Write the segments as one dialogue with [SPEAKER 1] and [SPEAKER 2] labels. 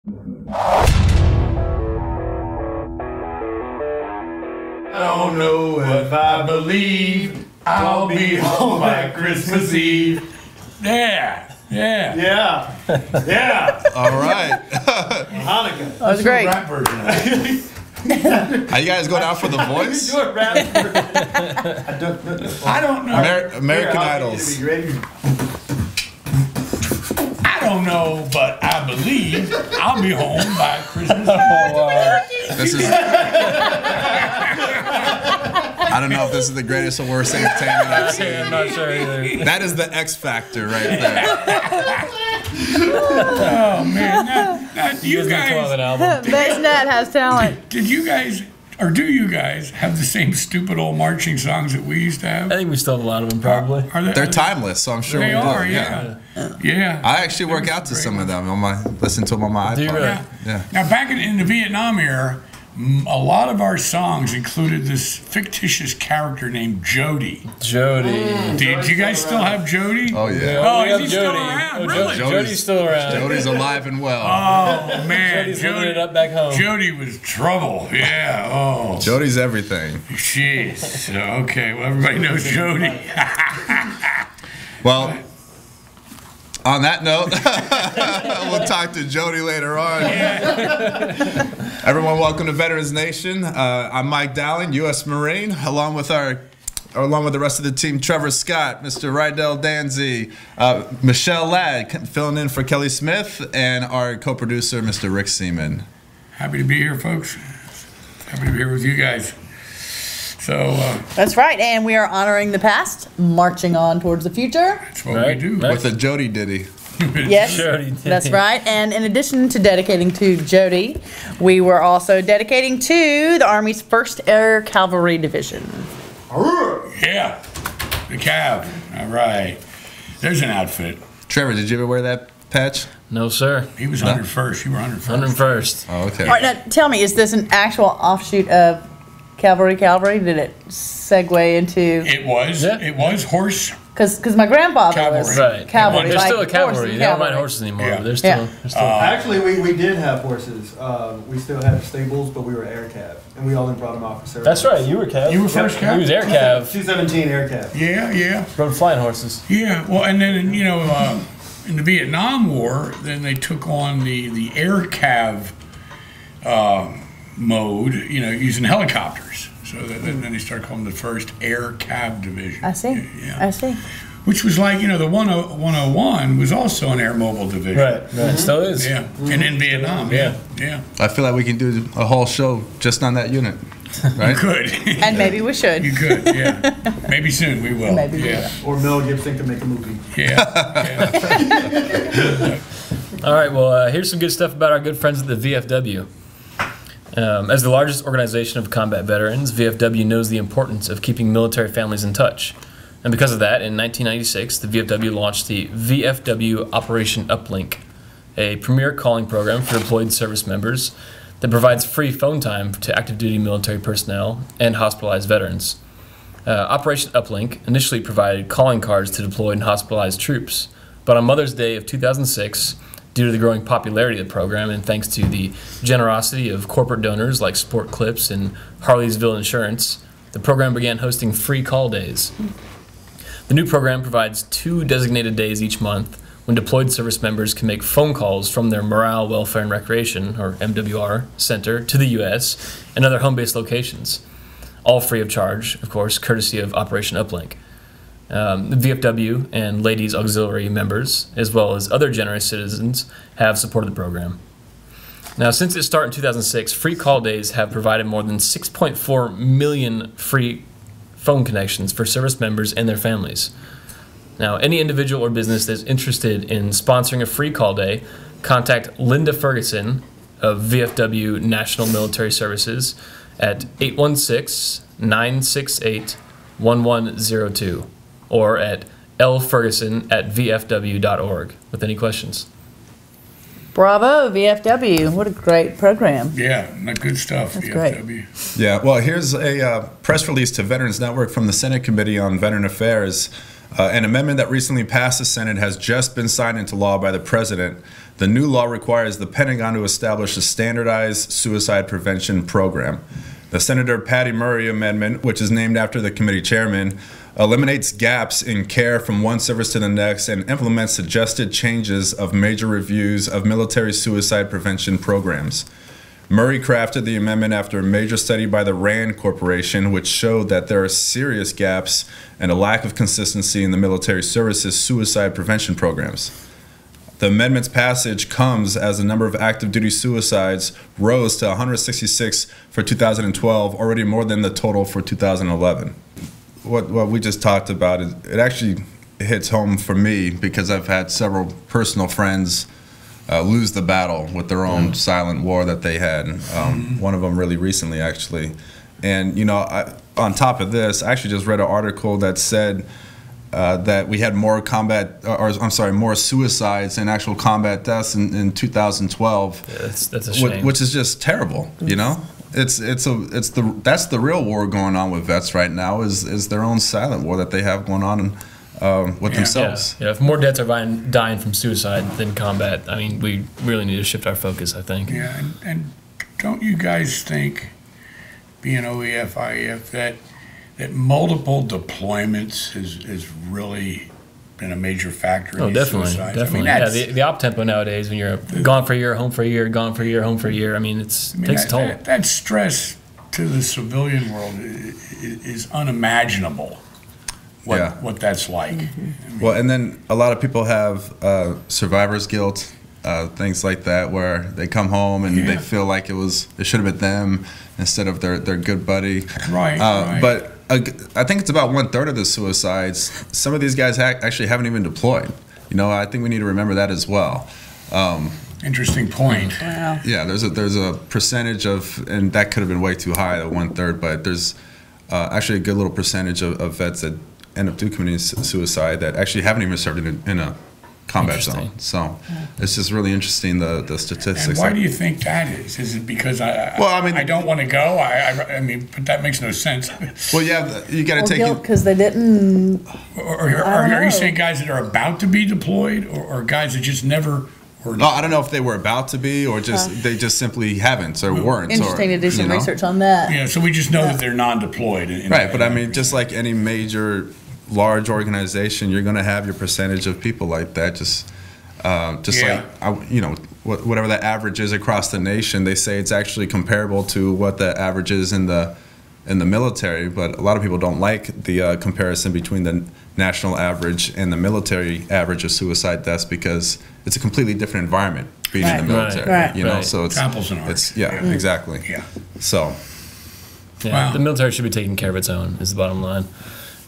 [SPEAKER 1] I don't know if I believe I'll be home by Christmas Eve. Yeah.
[SPEAKER 2] All right.
[SPEAKER 1] Hanukkah.
[SPEAKER 3] That was great.
[SPEAKER 1] Rap version of it.
[SPEAKER 2] Are you guys going out for the voice?
[SPEAKER 1] Do a rap version. I don't know.
[SPEAKER 2] American Idols.
[SPEAKER 1] You ready? I don't know, but I believe I'll be home by Christmas Eve.
[SPEAKER 2] This is. I don't know if this is the greatest or worst entertainment I've seen.
[SPEAKER 4] I'm not sure either.
[SPEAKER 2] That is the X factor right there.
[SPEAKER 1] Oh man, now, you guys.
[SPEAKER 3] Best Nat has talent.
[SPEAKER 1] Did you guys, or do you guys, have the same stupid old marching songs that we used to have?
[SPEAKER 4] I think we still have a lot of them, probably.
[SPEAKER 2] They're timeless, so I'm sure
[SPEAKER 1] They
[SPEAKER 2] we do.
[SPEAKER 1] are, yeah.
[SPEAKER 2] I actually work out to some of them on my listen to them on my iPod.
[SPEAKER 4] Do you really?
[SPEAKER 2] Yeah.
[SPEAKER 1] Now, back in the Vietnam era, a lot of our songs included this fictitious character named Jody.
[SPEAKER 4] Jody.
[SPEAKER 1] Did you guys still have Jody?
[SPEAKER 2] Oh yeah.
[SPEAKER 1] Oh,
[SPEAKER 4] we
[SPEAKER 1] is
[SPEAKER 4] have
[SPEAKER 1] he still
[SPEAKER 4] Jody.
[SPEAKER 1] around?
[SPEAKER 4] Oh,
[SPEAKER 1] Really?
[SPEAKER 4] Jody's still around.
[SPEAKER 2] Jody's alive and well.
[SPEAKER 1] Oh man,
[SPEAKER 4] Jody's living it up back home.
[SPEAKER 1] Jody was trouble. Yeah. Oh.
[SPEAKER 2] Jody's everything.
[SPEAKER 1] Jeez. Okay. Well, everybody knows Jody.
[SPEAKER 2] Well, on that note, we'll talk to Jody later on. Everyone, welcome to Veterans Nation. I'm Mike Dowling, U.S. Marine, along with the rest of the team, Trevor Scott, Mr. Rydell Danzy, Michelle Ladd, filling in for Kelly Smith, and our co-producer, Mr. Rick Seaman.
[SPEAKER 1] Happy to be here, folks. Happy to be here with you guys. So
[SPEAKER 3] That's right, and we are honoring the past, marching on towards the future.
[SPEAKER 1] that's what we do.
[SPEAKER 2] With a Jody ditty.
[SPEAKER 3] Yes,
[SPEAKER 4] Jody.
[SPEAKER 3] that's right. And in addition to dedicating to Jody, we were also dedicating to the Army's 1st Air Cavalry Division.
[SPEAKER 1] Yeah, the Cav. All right. There's an outfit.
[SPEAKER 2] Trevor, did you ever wear that patch?
[SPEAKER 4] No, sir.
[SPEAKER 1] He was 101st. You were 101st.
[SPEAKER 4] 101st.
[SPEAKER 2] Oh, okay.
[SPEAKER 3] All right, now tell me, is this an actual offshoot of Cavalry? Did it segue into?
[SPEAKER 1] It was.
[SPEAKER 4] Yeah.
[SPEAKER 1] It was horse.
[SPEAKER 3] Because my grandfather was
[SPEAKER 1] Cavalry.
[SPEAKER 4] Right.
[SPEAKER 3] cavalry.
[SPEAKER 4] There's still a
[SPEAKER 3] like
[SPEAKER 4] cavalry.
[SPEAKER 3] horse
[SPEAKER 4] They don't ride
[SPEAKER 3] cavalry.
[SPEAKER 4] horses anymore.
[SPEAKER 1] Yeah.
[SPEAKER 4] But they're still.
[SPEAKER 3] Yeah.
[SPEAKER 4] They're still
[SPEAKER 5] Actually, we did have horses. We still had stables, but we were air cav, and we all then brought them off for service.
[SPEAKER 4] That's right. You were Cav.
[SPEAKER 1] You were first Cav?
[SPEAKER 4] He was air Cav.
[SPEAKER 5] 217 air cav.
[SPEAKER 1] Yeah.
[SPEAKER 4] Rode flying horses.
[SPEAKER 1] Yeah. Well, and then in the Vietnam War, then they took on the air cav mode. Using helicopters. So then they started calling them the 1st Air Cav Division.
[SPEAKER 3] I see.
[SPEAKER 1] Yeah.
[SPEAKER 3] I see.
[SPEAKER 1] Which was like, the 101 was also an air mobile division.
[SPEAKER 4] Right. Right. Still is.
[SPEAKER 1] Yeah. And in Vietnam. Yeah.
[SPEAKER 2] I feel like we can do a whole show just on that unit, right?
[SPEAKER 1] You could.
[SPEAKER 3] And maybe we should.
[SPEAKER 1] You could, yeah. Maybe soon we will.
[SPEAKER 3] Maybe we
[SPEAKER 1] yeah.
[SPEAKER 5] Or Mel Gibson could make a movie.
[SPEAKER 1] Yeah.
[SPEAKER 4] All right. Well, here's some good stuff about our good friends at the VFW. As the largest organization of combat veterans, VFW knows the importance of keeping military families in touch. And because of that, in 1996, the VFW launched the VFW Operation Uplink, a premier calling program for deployed service members that provides free phone time to active duty military personnel and hospitalized veterans. Operation Uplink initially provided calling cards to deployed and hospitalized troops, but on Mother's Day of 2006, due to the growing popularity of the program and thanks to the generosity of corporate donors like Sport Clips and Harleysville Insurance, the program began hosting free call days. The new program provides 2 designated days each month when deployed service members can make phone calls from their Morale, Welfare, and Recreation, or MWR, center to the U.S. and other home-based locations, all free of charge, of course, courtesy of Operation Uplink. The VFW and Ladies Auxiliary members, as well as other generous citizens, have supported the program. Now, since its start in 2006, free call days have provided more than 6.4 million free phone connections for service members and their families. Now, any individual or business that's interested in sponsoring a free call day, contact Linda Ferguson of VFW National Military Services at 816-968-1102 or at lferguson@vfw.org with any questions.
[SPEAKER 3] Bravo, VFW. What a great program.
[SPEAKER 1] Yeah, good stuff.
[SPEAKER 3] That's
[SPEAKER 1] VFW.
[SPEAKER 2] Yeah, well, here's a press release to Veterans Network from the Senate Committee on Veteran Affairs. An amendment that recently passed the Senate has just been signed into law by the president. The new law requires the Pentagon to establish a standardized suicide prevention program. The Senator Patty Murray amendment, which is named after the committee chairman, eliminates gaps in care from one service to the next and implements suggested changes of major reviews of military suicide prevention programs. Murray crafted the amendment after a major study by the RAND Corporation, which showed that there are serious gaps and a lack of consistency in the military services suicide prevention programs. The amendment's passage comes as the number of active duty suicides rose to 166 for 2012, already more than the total for 2011. What we just talked about, it actually hits home for me because I've had several personal friends lose the battle with their own silent war that they had. One of them really recently, actually. And, you know, on top of this, I actually just read an article that said that we had more more suicides and actual combat deaths in 2012.
[SPEAKER 4] Yeah, that's a shame.
[SPEAKER 2] Which is just terrible, you know? That's the real war going on with vets right now is their own silent war that they have going on with themselves.
[SPEAKER 4] Yeah. If more deaths are dying from suicide than combat, I mean, we really need to shift our focus, I think.
[SPEAKER 1] Yeah, and don't you guys think, being OEF, IEF, that multiple deployments has really been a major factor in these suicides?
[SPEAKER 4] Definitely.
[SPEAKER 1] I mean,
[SPEAKER 4] the op tempo nowadays, when you're gone for a year, home for a year, gone for a year, home for a year, I mean, it takes a toll.
[SPEAKER 1] That stress to the civilian world is unimaginable. What that's like.
[SPEAKER 2] I mean, well, and then a lot of people have survivor's guilt, things like that, where they come home and they feel like it should have been them instead of their good buddy.
[SPEAKER 1] Right.
[SPEAKER 2] But I think it's about 1/3 of the suicides. Some of these guys actually haven't even deployed. You know, I think we need to remember that as well.
[SPEAKER 1] Interesting point.
[SPEAKER 3] Wow.
[SPEAKER 2] Yeah, there's a percentage of, and that could have been way too high, the 1/3, but there's actually a good little percentage of vets that end up committing suicide that actually haven't even served in a combat zone. So it's just really interesting, the statistics.
[SPEAKER 1] And why do you think that is? Is it because I don't want to go? I mean, but that makes no sense.
[SPEAKER 2] Well, yeah, you got to take it
[SPEAKER 3] because they didn't.
[SPEAKER 1] Or are you saying guys that are about to be deployed, or guys that just never?
[SPEAKER 2] No, I don't know if they were about to be, or just they just simply haven't or weren't.
[SPEAKER 3] Interesting to do some research on that.
[SPEAKER 1] Yeah, so we just know that they're non-deployed.
[SPEAKER 2] Right, but I mean, just like any major large organization, you're going to have your percentage of people like that. Just like whatever the average is across the nation, they say it's actually comparable to what the average is in the military. But a lot of people don't like the comparison between the national average and the military average of suicide deaths because it's a completely different environment being in the military.
[SPEAKER 3] Right.
[SPEAKER 2] You know, so it's
[SPEAKER 1] apples and oranges.
[SPEAKER 2] Exactly.
[SPEAKER 1] Yeah.
[SPEAKER 2] So.
[SPEAKER 4] Yeah, the military should be taking care of its own. Is the bottom line.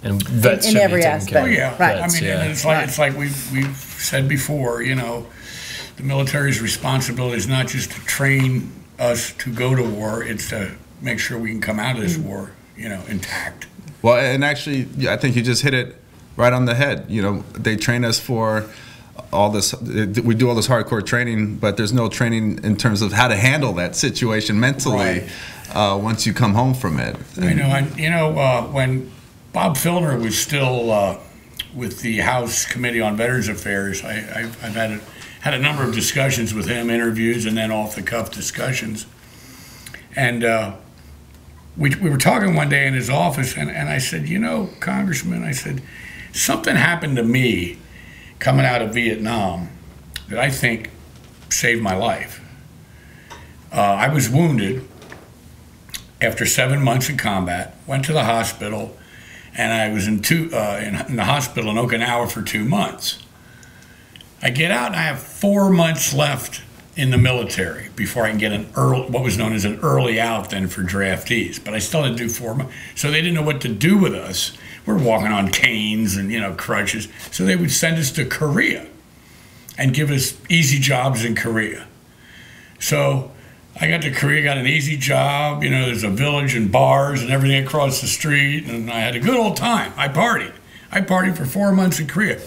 [SPEAKER 4] And vets
[SPEAKER 3] in
[SPEAKER 4] should
[SPEAKER 3] every
[SPEAKER 4] be taking
[SPEAKER 3] aspect.
[SPEAKER 4] care of
[SPEAKER 1] Yeah,
[SPEAKER 3] Right.
[SPEAKER 1] I mean,
[SPEAKER 4] vets,
[SPEAKER 1] it's like we've said before. You know, the military's responsibility is not just to train us to go to war; it's to make sure we can come out of this war, intact.
[SPEAKER 2] Well, and actually, I think you just hit it right on the head. You know, they train us for all this. We do all this hardcore training, but there's no training in terms of how to handle that situation mentally once you come home from it.
[SPEAKER 1] I know. When Bob Filner was still with the House Committee on Veterans Affairs, I've had a number of discussions with him, interviews, and then off-the-cuff discussions. And we were talking one day in his office, and I said, Congressman, I said, something happened to me coming out of Vietnam that I think saved my life. I was wounded after 7 months in combat, went to the hospital, and I was in the hospital in Okinawa for 2 months. I get out and I have 4 months left in the military before I can get what was known as an early out then for draftees. But I still had to do 4 months. So they didn't know what to do with us. We're walking on canes and crutches. So they would send us to Korea and give us easy jobs in Korea. So I got to Korea, got an easy job. There's a village and bars and everything across the street, and I had a good old time. I partied. I partied for 4 months in Korea.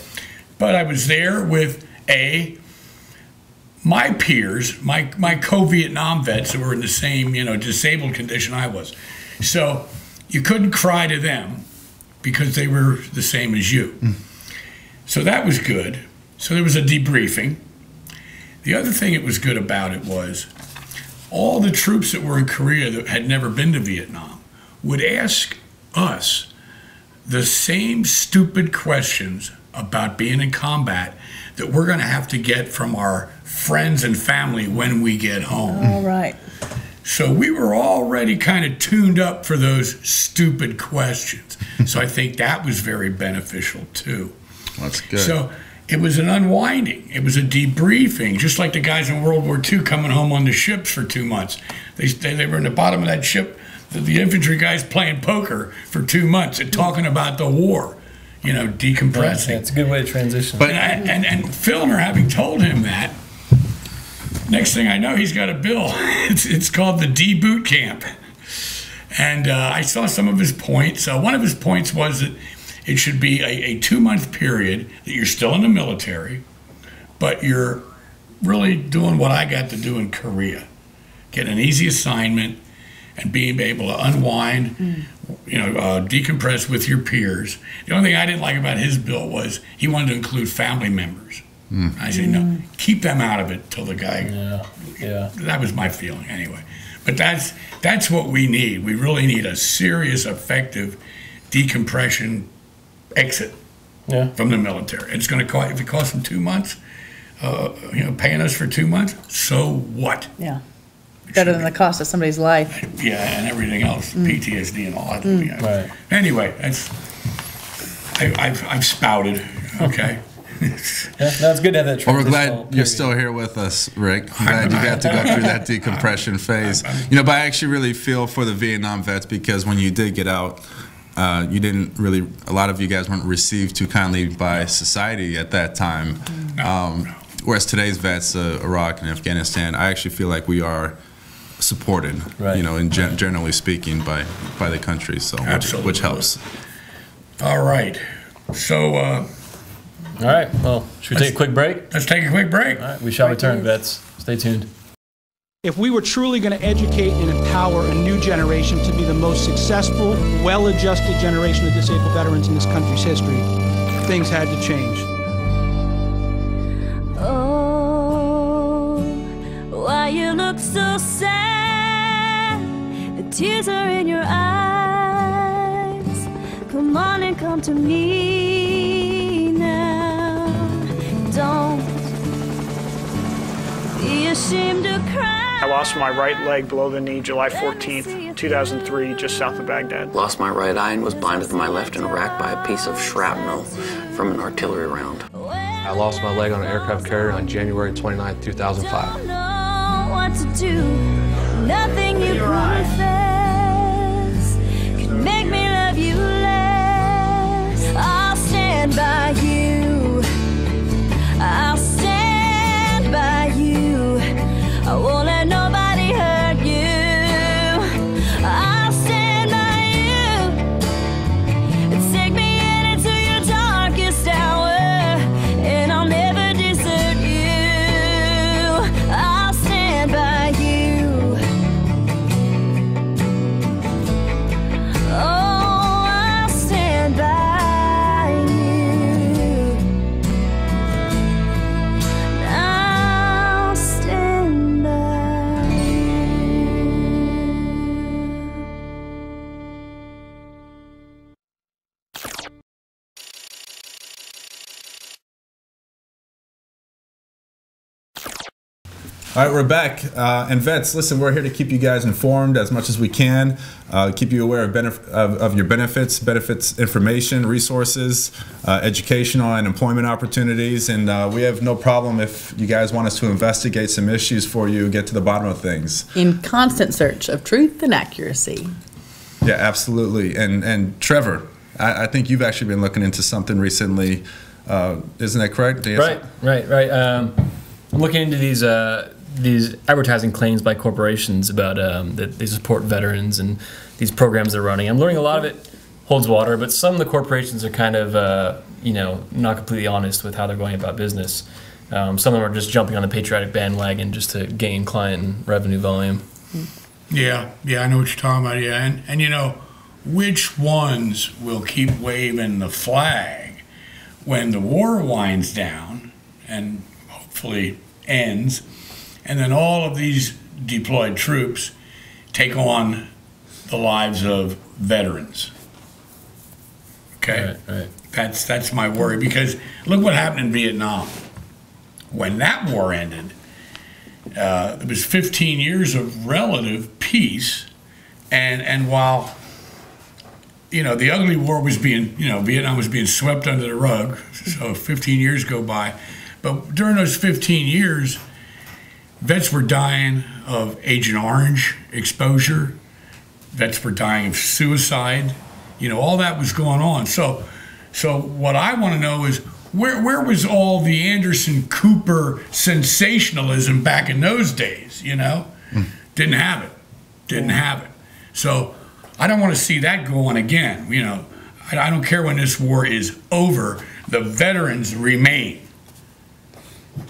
[SPEAKER 1] But I was there with my peers, my co-Vietnam vets who were in the same, disabled condition I was. So you couldn't cry to them because they were the same as you. So that was good. So there was a debriefing. The other thing that was good about it was all the troops that were in Korea that had never been to Vietnam would ask us the same stupid questions about being in combat that we're going to have to get from our friends and family when we get home.
[SPEAKER 3] All right.
[SPEAKER 1] So we were already kind of tuned up for those stupid questions. So I think that was very beneficial too.
[SPEAKER 2] That's good.
[SPEAKER 1] So it was an unwinding. It was a debriefing, just like the guys in World War II coming home on the ships for 2 months. They were in the bottom of that ship, the infantry guys playing poker for 2 months and talking about the war, you know, decompressing.
[SPEAKER 4] Yeah, it's a good way to transition.
[SPEAKER 1] But and Filner, having told him that, next thing I know, he's got a bill. It's called the D Boot Camp. And I saw some of his points. One of his points was that it should be a 2-month period that you're still in the military, but you're really doing what I got to do in Korea. Get an easy assignment and being able to unwind, you know, decompress with your peers. The only thing I didn't like about his bill was he wanted to include family members. I said, no, keep them out of it till the guy.
[SPEAKER 4] Yeah.
[SPEAKER 1] That was my feeling anyway. But that's what we need. We really need a serious, effective decompression exit from the military. It's going to cost, if it costs them 2 months, you know, paying us for 2 months, so what?
[SPEAKER 3] Yeah. Better than the cost of somebody's life.
[SPEAKER 1] Yeah, and everything else, PTSD and all that. You know.
[SPEAKER 4] Right.
[SPEAKER 1] Anyway, I've spouted, okay?
[SPEAKER 4] Yeah, no, it's good to have that.
[SPEAKER 2] Well, we're glad you're still here with us, Rick. I'm glad you got to go through that decompression phase. You know, but I actually really feel for the Vietnam vets because when you did get out, you didn't really, a lot of you guys weren't received too kindly by society at that time. Whereas today's vets, Iraq and Afghanistan, I actually feel like we are supported, you know, in generally speaking, by the country, so which helps.
[SPEAKER 1] All right. So,
[SPEAKER 4] all right. Well, should we take a quick break?
[SPEAKER 1] Let's take a quick break.
[SPEAKER 4] All right. We shall return, vets. Stay tuned.
[SPEAKER 6] If we were truly going to educate and empower a new generation to be the most successful, well-adjusted generation of disabled veterans in this country's history, things had to change.
[SPEAKER 7] Oh, why you look so sad? The tears are in your eyes. Come on and come to me now. Don't be ashamed to cry.
[SPEAKER 8] I lost my right leg below the knee July 14th, 2003, just south of Baghdad.
[SPEAKER 9] Lost my right eye and was blinded to my left in Iraq by a piece of shrapnel from an artillery round.
[SPEAKER 10] I lost my leg on an aircraft carrier on January 29th, 2005.
[SPEAKER 7] I don't know what to do. Nothing you confess can make me love you less. I'll stand by you. I'll stand by you. I won't let nobody hurt you. I'll stand by you. Take me into your darkest hour, and I'll never desert you. I'll stand by you. Oh, I'll stand by you. I'll stand by you.
[SPEAKER 2] All right, we're back. And vets, listen, we're here to keep you guys informed as much as we can, keep you aware of your benefits information, resources, educational and employment opportunities. And we have no problem if you guys want us to investigate some issues for you, get to the bottom of things.
[SPEAKER 3] In constant search of truth and accuracy.
[SPEAKER 2] Yeah, absolutely. And Trevor, I think you've actually been looking into something recently. Isn't that correct?
[SPEAKER 4] Right. I'm looking into these advertising claims by corporations about that they support veterans and these programs they're running. I'm learning a lot of it holds water, but some of the corporations are kind of you know, not completely honest with how they're going about business. Some of them are just jumping on the patriotic bandwagon just to gain client and revenue volume.
[SPEAKER 1] Yeah, I know what you're talking about. Yeah, and you know, which ones will keep waving the flag when the war winds down and hopefully ends, and then all of these deployed troops take on the lives of veterans. Okay?
[SPEAKER 4] Right.
[SPEAKER 1] That's my worry, because look what happened in Vietnam. When that war ended, it was 15 years of relative peace, and while the ugly war was being, Vietnam was being swept under the rug, so 15 years go by, but during those 15 years, vets were dying of Agent Orange exposure, vets were dying of suicide, all that was going on. So what I want to know is, where was all the Anderson Cooper sensationalism back in those days, Didn't have it. So I don't want to see that go on again, I don't care when this war is over, the veterans remain.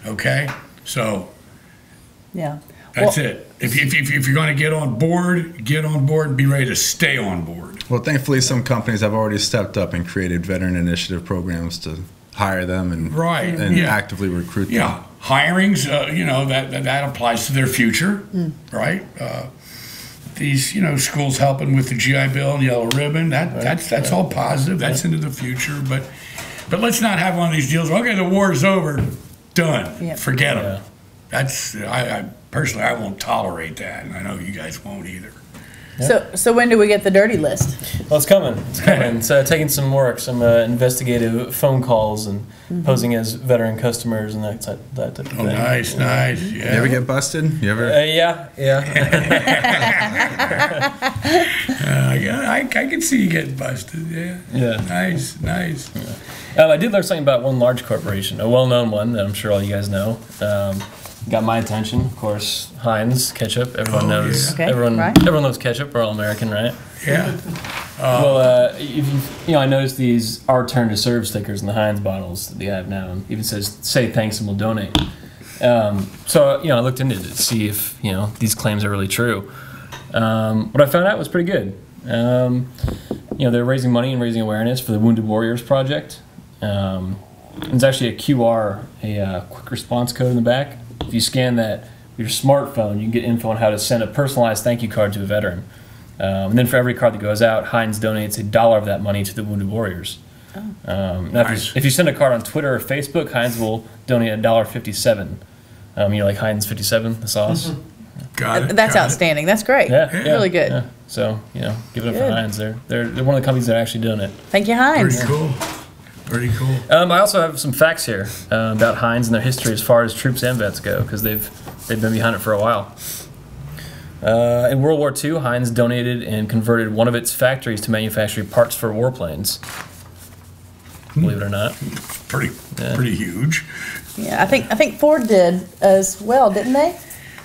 [SPEAKER 1] Okay? So
[SPEAKER 3] Yeah.
[SPEAKER 1] that's it. If you're going to get on board and be ready to stay on board.
[SPEAKER 2] Well, thankfully, some companies have already stepped up and created veteran initiative programs to hire them and actively recruit them.
[SPEAKER 1] Yeah, hirings, that applies to their future, right? These, schools helping with the GI Bill and Yellow Ribbon, that's all positive. That's into the future, but let's not have one of these deals. Okay, the war is over, done. Yep. Forget them. That's I personally, I won't tolerate that, and I know you guys won't either.
[SPEAKER 3] So when do we get the dirty list?
[SPEAKER 4] Well, it's coming. It's taking some work, some investigative phone calls, and posing as veteran customers and that type of thing.
[SPEAKER 1] Oh, nice. Yeah.
[SPEAKER 2] You ever get busted? You ever?
[SPEAKER 4] Yeah.
[SPEAKER 1] I can see you getting busted. Yeah. Nice.
[SPEAKER 4] Yeah. I did learn something about one large corporation, a well-known one that I'm sure all you guys know. Got my attention, of course. Heinz ketchup. Everyone knows.
[SPEAKER 3] Yeah. Okay,
[SPEAKER 4] everyone loves ketchup. We're all American, right?
[SPEAKER 1] Yeah.
[SPEAKER 4] I noticed these "Our Turn to Serve" stickers in the Heinz bottles that they have now, and even says "Say thanks and we'll donate." So I looked into it to see if these claims are really true. What I found out was pretty good. They're raising money and raising awareness for the Wounded Warriors Project. There's actually a QR, a quick response code in the back. If you scan that with your smartphone, you can get info on how to send a personalized thank you card to a veteran. And then for every card that goes out, Heinz donates $1 of that money to the Wounded Warriors. Now, if you send a card on Twitter or Facebook, Heinz will donate $1.57. Like Heinz 57, the sauce.
[SPEAKER 1] Got it.
[SPEAKER 3] That's outstanding. That's great.
[SPEAKER 4] Yeah.
[SPEAKER 3] Really good.
[SPEAKER 4] Yeah. So give it up for Heinz. They're one of the companies that are actually doing it.
[SPEAKER 3] Thank you, Heinz.
[SPEAKER 1] Pretty cool.
[SPEAKER 4] I also have some facts here about Heinz and their history as far as troops and vets go, because they've been behind it for a while. In World War II, Heinz donated and converted one of its factories to manufacture parts for warplanes. Believe it or not.
[SPEAKER 1] Pretty huge.
[SPEAKER 3] Yeah, I think Ford did as well, didn't they?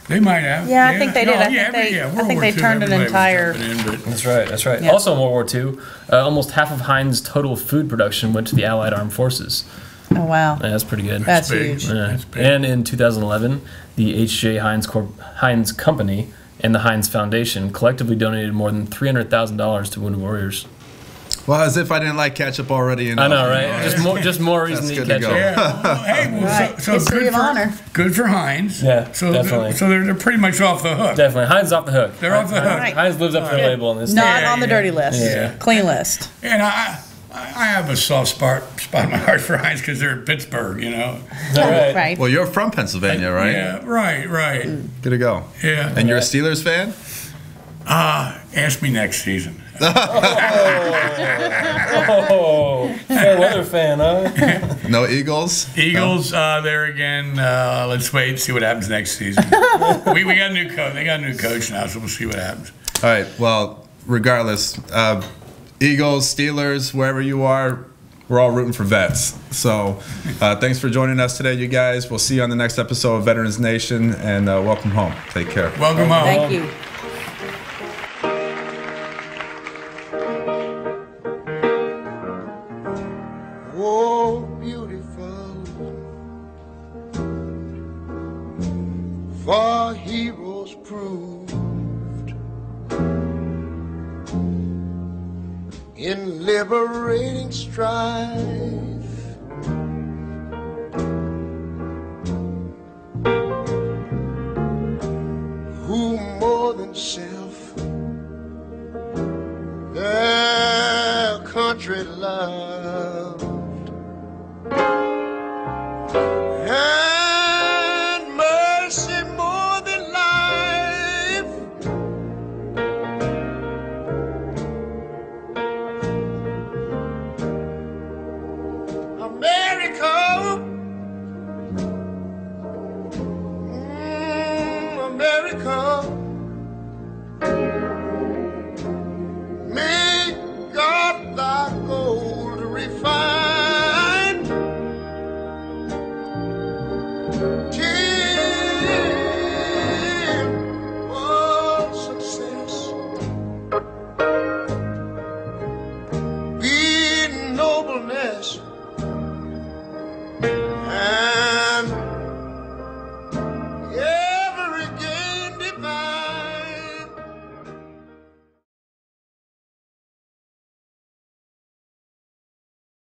[SPEAKER 1] They might have.
[SPEAKER 3] Yeah, I think they did. I think they turned an entire.
[SPEAKER 4] That's right.
[SPEAKER 3] Yeah.
[SPEAKER 4] Also in World War II, almost half of Heinz's total food production went to the Allied Armed Forces.
[SPEAKER 3] Oh, wow.
[SPEAKER 4] Yeah, that's pretty good.
[SPEAKER 3] That's huge.
[SPEAKER 4] Yeah. And in 2011, the H.J. Heinz Company and the Heinz Foundation collectively donated more than $300,000 to Wounded Warriors.
[SPEAKER 2] Well, as if I didn't like ketchup already.
[SPEAKER 4] I know, right? Just more reason to eat ketchup.
[SPEAKER 3] Right.
[SPEAKER 1] So
[SPEAKER 3] History of honor.
[SPEAKER 1] Good for Heinz.
[SPEAKER 4] Yeah,
[SPEAKER 1] so
[SPEAKER 4] definitely.
[SPEAKER 1] So they're pretty much off the hook.
[SPEAKER 4] Definitely. Heinz is off the hook.
[SPEAKER 1] They're off the hook.
[SPEAKER 3] Right.
[SPEAKER 4] Heinz lives up to their label on this.
[SPEAKER 3] Not on the dirty list.
[SPEAKER 4] Yeah.
[SPEAKER 3] Clean list.
[SPEAKER 1] And I have a soft spot in my heart for Heinz because they're in Pittsburgh,
[SPEAKER 4] Is that
[SPEAKER 3] right?
[SPEAKER 2] Well, you're from Pennsylvania, right?
[SPEAKER 1] Yeah, right.
[SPEAKER 2] Good to go.
[SPEAKER 1] Yeah.
[SPEAKER 2] And you're a Steelers fan?
[SPEAKER 1] Ask me next season.
[SPEAKER 4] Fair weather fan, huh?
[SPEAKER 2] No Eagles?
[SPEAKER 1] Eagles, there again. Let's wait and see what happens next season. we got a new coach. They got a new coach now, so we'll see what happens.
[SPEAKER 2] All right. Well, regardless, Eagles, Steelers, wherever you are, we're all rooting for vets. So thanks for joining us today, you guys. We'll see you on the next episode of Veterans Nation, and welcome home. Take care.
[SPEAKER 1] Welcome home.
[SPEAKER 3] Thank you.
[SPEAKER 11] For heroes proved in liberating strife, who more than self their country loved. And mercy more than life. America, America.